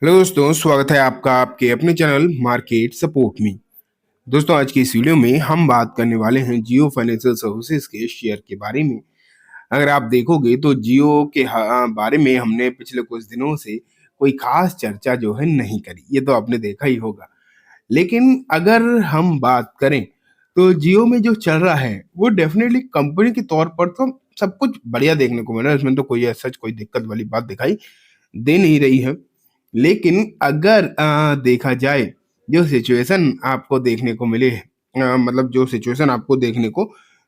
Hello दोस्तों, स्वागत है आपका आपके अपने चैनल मार्केट सपोर्ट में। दोस्तों, आज की इस वीडियो में हम बात करने वाले हैं जियो फाइनेंशियल सर्विसेज के शेयर के बारे में। अगर आप देखोगे तो जियो के बारे में हमने पिछले कुछ दिनों से कोई खास चर्चा जो है नहीं करी, ये तो आपने देखा ही होगा। लेकिन अगर हम बात करें तो जियो में जो चल रहा है वो डेफिनेटली कंपनी के तौर पर तो सब कुछ बढ़िया देखने को मिल रहा है। इसमें तो कोई ऐसा कोई दिक्कत वाली बात दिखाई दे नहीं रही है। लेकिन अगर देखा जाए जो सिचुएशन आपको देखने को मिले है, मतलब जो सिचुएशन आपको देखने को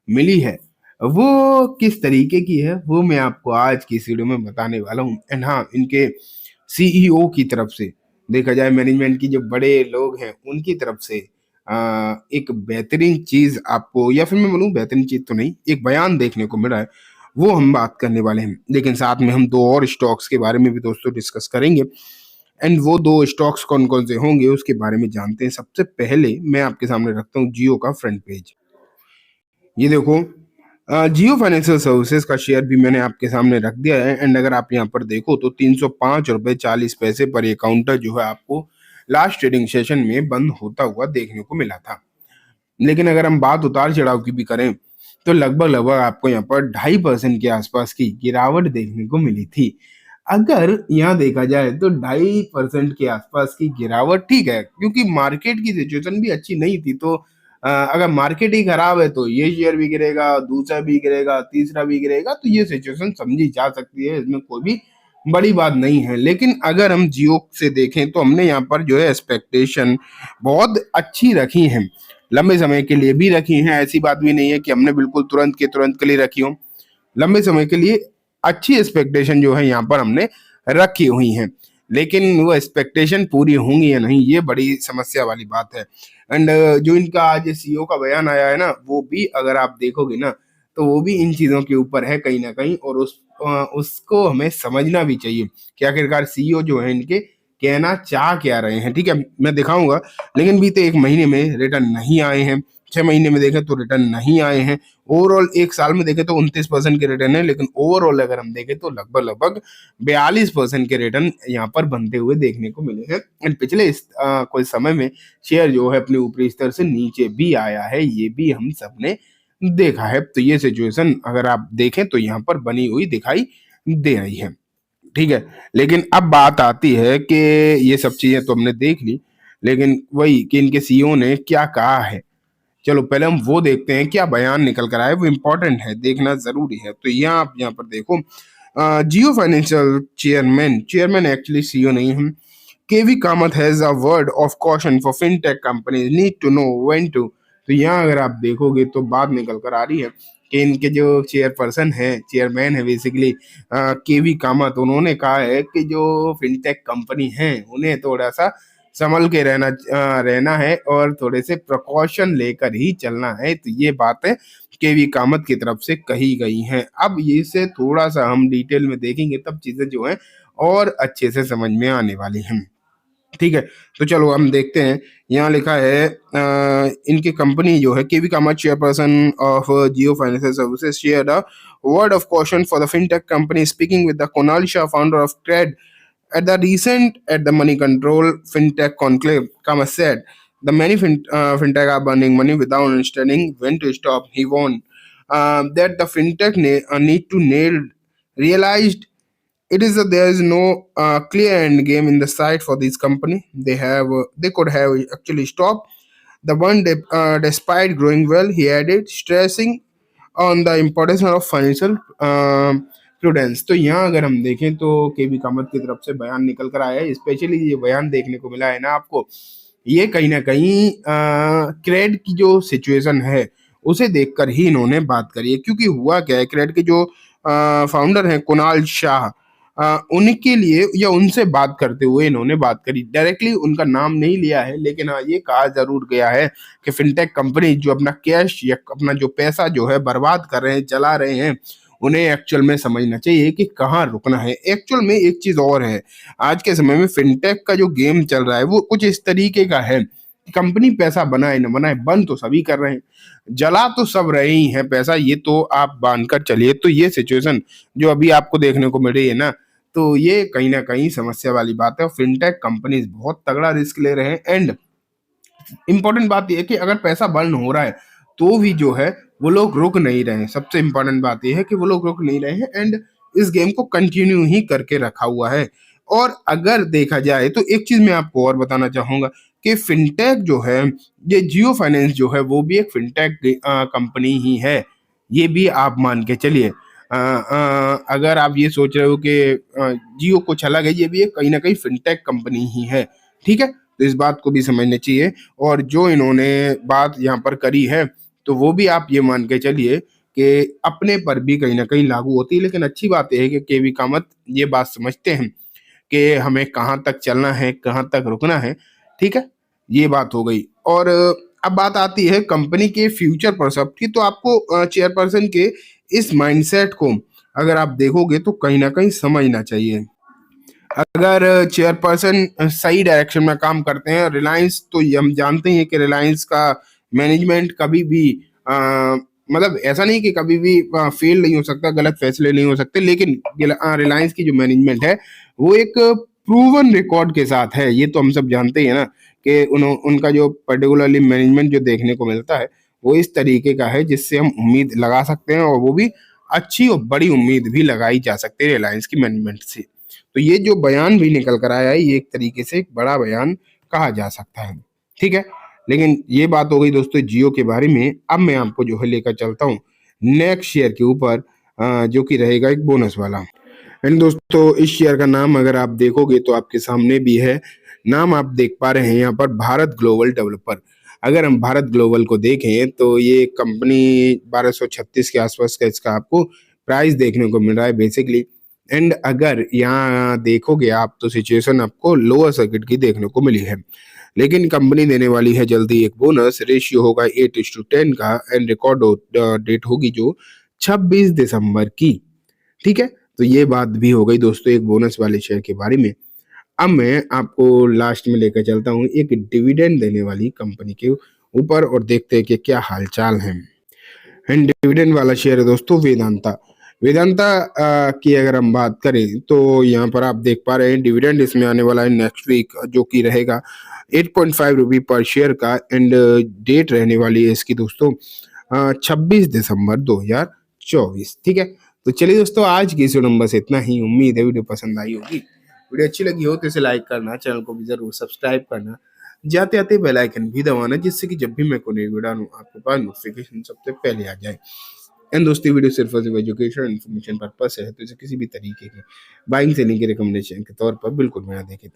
मिली है वो किस तरीके की है वो मैं आपको आज की इस वीडियो में बताने वाला हूँ। एंड हाँ, इनके सीईओ की तरफ से देखा जाए, मैनेजमेंट की जो बड़े लोग हैं उनकी तरफ से एक बेहतरीन चीज आपको, या फिर मैं बोलूँ बेहतरीन चीज तो नहीं, एक बयान देखने को मिला है, वो हम बात करने वाले हैं। लेकिन साथ में हम दो और स्टॉक्स के बारे में भी दोस्तों डिस्कस करेंगे। एंड वो दो स्टॉक्स कौन कौन से होंगे उसके बारे में जानते हैं। सबसे पहले मैं आपके सामने रखता हूँ जियो का फ्रंट पेज। ये देखो, जियो फाइनेंशियल सर्विसेज का शेयर भी मैंने आपके सामने रख दिया है। एंड अगर आप यहाँ पर देखो तो 305 रुपये 40 पैसे पर ये काउंटर जो है आपको लास्ट ट्रेडिंग सेशन में बंद होता हुआ देखने को मिला था। लेकिन अगर हम बात उतार चढ़ाव की भी करें तो लगभग लगभग आपको यहाँ पर 2.5% के आसपास की गिरावट देखने को मिली थी। अगर यहाँ देखा जाए तो 2.5% के आसपास की गिरावट ठीक है, क्योंकि मार्केट की सिचुएशन भी अच्छी नहीं थी। तो अगर मार्केट ही खराब है तो ये शेयर भी गिरेगा, दूसरा भी गिरेगा, तीसरा भी गिरेगा, तो ये सिचुएशन समझी जा सकती है, इसमें कोई भी बड़ी बात नहीं है। लेकिन अगर हम जियो से देखें तो हमने यहाँ पर जो है एक्सपेक्टेशन बहुत अच्छी रखी है, लंबे समय के लिए भी रखी हैं। ऐसी बात भी नहीं है कि हमने बिल्कुल तुरंत के तुरंत के लिए रखी हो। लंबे समय के लिए अच्छी एक्सपेक्टेशन जो है यहाँ पर हमने रखी हुई हैं। लेकिन वो एक्सपेक्टेशन पूरी होंगी या नहीं, ये बड़ी समस्या वाली बात है। एंड जो इनका आज सीईओ का बयान आया है ना, वो भी अगर आप देखोगे ना तो वो भी इन चीज़ों के ऊपर है कहीं ना कहीं, और उसको हमें समझना भी चाहिए कि आखिरकार सीईओ जो है इनके कहना चाह क्या रहे हैं। ठीक है, मैं दिखाऊंगा। लेकिन बीते एक महीने में रिटर्न नहीं आए हैं, 6 महीने में देखें तो रिटर्न नहीं आए हैं। ओवरऑल एक साल में देखें तो 29% के रिटर्न है, लेकिन ओवरऑल अगर हम देखें तो लगभग लगभग 42% के रिटर्न यहाँ पर बनते हुए देखने को मिले हैं। एंड पिछले कुछ समय में शेयर जो है अपने ऊपरी स्तर से नीचे भी आया है, ये भी हम सबने देखा है। तो ये सिचुएशन अगर आप देखें तो यहाँ पर बनी हुई दिखाई दे रही है। ठीक है, लेकिन अब बात आती है कि ये सब चीजें तो हमने देख ली, लेकिन वही कि इनके सीईओ ने क्या कहा है। चलो पहले हम वो देखते हैं, क्या बयान निकल कर आए, वो इम्पोर्टेंट है, देखना जरूरी है। तो यहाँ आप यहाँ पर देखो, Jio financial chairman chairman actually CEO नहीं है, KV Kamath has a word of caution for fintech companies need to know when to. तो यहाँ अगर आप देखोगे तो बात निकल कर आ रही है कि इनके जो चेयरपर्सन है, चेयरमैन है बेसिकली केवी कामत, उन्होंने कहा है कि जो फिनटेक कंपनी है उन्हें थोड़ा सा संभल के रहना है और थोड़े से प्रिकॉशन लेकर ही चलना है। तो ये बातें केवी कामत की तरफ से कही गई हैं। अब इसे थोड़ा सा हम डिटेल में देखेंगे तब चीजें जो हैं और अच्छे से समझ में आने वाली हैं। ठीक है, तो चलो हम देखते हैं। यहाँ लिखा है इनकी कंपनी जो है, KV Kamath chairperson of Jio financial services shared a word of caution for the fintech company, speaking with the Kunal Shah, founder of Trade, at the money control fintech conclave. Kamath said the many fintech are burning money without understanding when to stop. He warned that the fintech need to nail realized it is that there is no clear end game in the sight for this company. They could have actually stopped the one despite growing well. He added, stressing on the importance of financial prudence. तो यहाँ अगर हम देखें तो केवी कामत की तरफ से बयान निकल कर आया है। स्पेशली ये बयान देखने को मिला है ना आपको, ये कहीं ना कहीं क्रेड की जो सिचुएशन है उसे देखकर ही इन्होंने बात करी है। क्योंकि हुआ क्या है, क्रेड के जो फाउंडर हैं कुणाल शाह, उनके लिए या उनसे बात करते हुए इन्होंने बात करी। डायरेक्टली उनका नाम नहीं लिया है, लेकिन हाँ ये कहा जरूर गया है कि फिनटेक कंपनी जो अपना कैश या अपना जो पैसा जो है बर्बाद कर रहे हैं, चला रहे हैं, उन्हें एक्चुअल में समझना चाहिए कि कहाँ रुकना है। एक्चुअल में एक चीज और है, आज के समय में फिनटेक का जो गेम चल रहा है वो कुछ इस तरीके का है कि कंपनी पैसा बनाए न बनाए, बन तो सभी कर रहे हैं, जला तो सब रहे ही हैं पैसा, ये तो आप बांध कर चलिए। तो ये सिचुएशन जो अभी आपको देखने को मिल रही है ना, तो ये कहीं ना कहीं समस्या वाली बात है। फिनटेक कंपनीज बहुत तगड़ा रिस्क ले रहे हैं। एंड इंपॉर्टेंट बात यह है कि अगर पैसा बर्न हो रहा है तो भी जो है वो लोग रुक नहीं रहे हैं। सबसे इंपॉर्टेंट बात यह है कि वो लोग रुक नहीं रहे हैं एंड इस गेम को कंटिन्यू ही करके रखा हुआ है। और अगर देखा जाए तो एक चीज मैं आपको और बताना चाहूंगा कि फिनटेक जो है, ये जियो फाइनेंस जो है वो भी एक फिनटेक कंपनी ही है। ये भी आप मान के चलिए। अगर आप ये सोच रहे हो कि जियो कुछ अलग है, ये भी एक कहीं ना कहीं फिनटेक कंपनी ही है। ठीक है, तो इस बात को भी समझना चाहिए। और जो इन्होंने बात यहाँ पर करी है तो वो भी आप ये मान के चलिए कि अपने पर भी कहीं ना कहीं लागू होती है। लेकिन अच्छी बात यह है कि केवी कामत ये बात समझते हैं कि हमें कहाँ तक चलना है, कहाँ तक रुकना है। ठीक है, ये बात हो गई। और अब बात आती है कंपनी के फ्यूचर परसेप्ट की। तो आपको चेयरपर्सन के इस माइंडसेट को अगर आप देखोगे तो कहीं ना कहीं समझना चाहिए। अगर चेयरपर्सन सही डायरेक्शन में काम करते हैं, रिलायंस तो ये हम जानते हैं कि रिलायंस का मैनेजमेंट कभी भी मतलब ऐसा नहीं कि कभी भी फेल नहीं हो सकता, गलत फैसले नहीं हो सकते। लेकिन रिलायंस की जो मैनेजमेंट है वो एक प्रूवन रिकॉर्ड के साथ है। ये तो हम सब जानते ही है ना कि उनका जो पर्टिकुलरली मैनेजमेंट जो देखने को मिलता है वो इस तरीके का है जिससे हम उम्मीद लगा सकते हैं, और वो भी अच्छी और बड़ी उम्मीद भी लगाई जा सकती है रिलायंस की मैनेजमेंट से। तो ये जो बयान भी निकल कर आया है ये एक तरीके से एक बड़ा बयान कहा जा सकता है। ठीक है, लेकिन ये बात हो गई दोस्तों जियो के बारे में। अब मैं आपको जो है लेकर चलता हूँ नेक्स्ट शेयर के ऊपर, जो कि रहेगा एक बोनस वाला। एंड दोस्तों इस शेयर का नाम अगर आप देखोगे तो आपके सामने भी है। नाम आप देख पा रहे हैं यहाँ पर, भारत ग्लोबल डेवलपर। अगर हम भारत ग्लोबल को देखें तो ये कंपनी 1236 के आसपास का इसका आपको प्राइस देखने को मिल रहा है बेसिकली। एंड अगर यहाँ देखोगे आप तो सिचुएशन आपको लोअर सर्किट की देखने को मिली है। लेकिन कंपनी देने वाली है जल्दी एक बोनस। रेशियो होगा 8:10 का। एंड रिकॉर्ड डेट होगी जो 26 दिसंबर की। ठीक है, तो ये बात भी हो गई दोस्तों एक बोनस वाले शेयर के बारे में। अब मैं आपको लास्ट में लेकर चलता हूँ एक डिविडेंड देने वाली कंपनी के ऊपर, और देखते हैं कि क्या हालचाल है। एंड डिविडेंड वाला शेयर है दोस्तों वेदांता। वेदांता की अगर हम बात करें तो यहाँ पर आप देख पा रहे हैं डिविडेंड इसमें आने वाला है नेक्स्ट वीक, जो कि रहेगा 8.5 रुपये पर शेयर का। एंड डेट रहने वाली है इसकी दोस्तों 26 दिसंबर 2024। ठीक है, तो चलिए दोस्तों आज की इस वीडियो में बस इतना ही। उम्मीद है वीडियो पसंद आई होगी। वीडियो अच्छी लगी हो तो इसे लाइक करना, चैनल को भी जरूर सब्सक्राइब करना, जाते आते बेल आइकन भी दबाना, जिससे कि जब भी मैं कोई नई वीडियो डालूं आपके पास नोटिफिकेशन सबसे पहले आ जाए। एंड दोस्तों वीडियो सिर्फ और सिर्फ एजुकेशन इन्फॉर्मेशन पर्पस है, तो इसे किसी भी तरीके के बाइंग सेलिंग के रिकमेंडेशन के तौर पर बिल्कुल भी ना देखें।